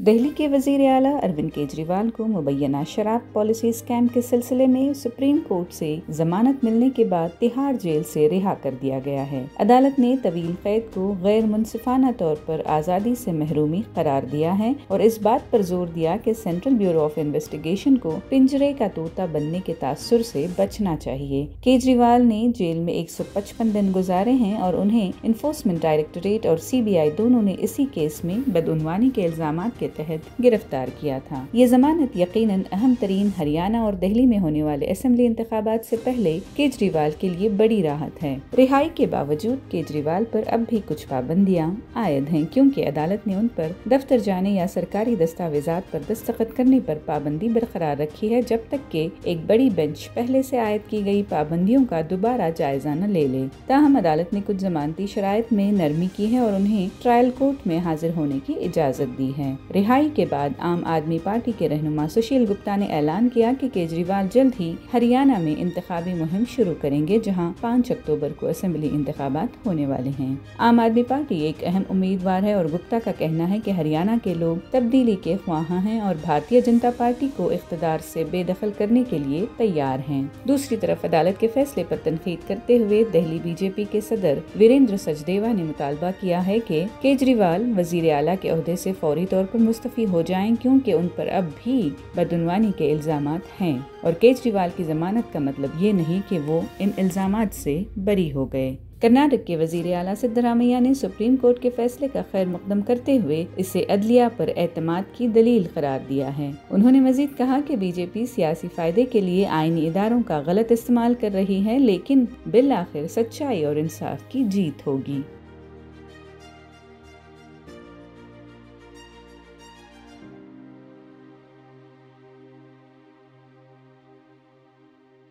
دہلی کے وزیر اعلیٰ اروند کیجریوال کو مبینہ شراب پالیسی اسکیم کے سلسلے میں سپریم کورٹ سے ضمانت ملنے کے بعد تہاڑ جیل سے رہا کر دیا گیا ہے۔ عدالت نے طویل قید کو غیر منصفانہ طور پر آزادی سے محرومی قرار دیا ہے اور اس بات پر زور دیا کہ سینٹرل بیورو آف انویسٹیگیشن کو پنجرے کا طوطا بننے کے تاثر سے بچنا چاہیے۔ کیجریوال نے جیل میں 155 دن گزارے ہیں اور انہیں انفورسمنٹ ڈائریکٹوریٹ اور CBI دونوں نے اسی کیس میں بدعنوانی کے الزامات کے تحت گرفتار کیا تھا۔ یہ ضمانت یقیناً اہم ترین ہریانہ اور دہلی میں ہونے والے اسمبلی انتخابات سے پہلے کیجریوال کے لیے بڑی راحت ہے۔ رہائی کے باوجود کیجریوال پر اب بھی کچھ پابندیاں عائد ہیں کیونکہ عدالت نے ان پر دفتر جانے یا سرکاری دستاویزات پر دستخط کرنے پر پابندی برقرار رکھی ہے جب تک کہ ایک بڑی بینچ پہلے سے عائد کی گئی پابندیوں کا دوبارہ جائزہ نہ لے لے۔ تاہم عدالت نے کچھ ضمانتی شرائط میں نرمی کی ہے اور انہیں ٹرائل کورٹ میں حاضر ہونے کی اجازت دی ہے۔ رہائی کے بعد عام آدمی پارٹی کے رہنما سشیل گپتا نے اعلان کیا کہ کیجریوال جلد ہی ہریانہ میں انتخابی مہم شروع کریں گے جہاں 5 اکتوبر کو اسمبلی انتخابات ہونے والے ہیں۔ عام آدمی پارٹی ایک اہم امیدوار ہے اور گپتا کا کہنا ہے کہ ہریانہ کے لوگ تبدیلی کے خواہاں ہیں اور بھارتیہ جنتا پارٹی کو اقتدار سے بے دخل کرنے کے لیے تیار ہیں۔ دوسری طرف عدالت کے فیصلے پر تنقید کرتے ہوئے دہلی BJP کے صدر وریندر سچدیوا نے مطالبہ کیا ہے کہ کیجریوال وزیر اعلیٰ کے عہدے سے فوری طور پر مستعفی ہو جائیں کیونکہ ان پر اب بھی بدعنوانی کے الزامات ہیں اور کیجریوال کی ضمانت کا مطلب یہ نہیں کہ وہ ان الزامات سے بری ہو گئے۔ کرناٹک کے وزیر اعلیٰ سدرامیا نے سپریم کورٹ کے فیصلے کا خیر مقدم کرتے ہوئے اسے عدلیہ پر اعتماد کی دلیل قرار دیا ہے۔ انہوں نے مزید کہا کہ BJP سیاسی فائدے کے لیے آئینی اداروں کا غلط استعمال کر رہی ہے لیکن بالآخر سچائی اور انصاف کی جیت ہوگی۔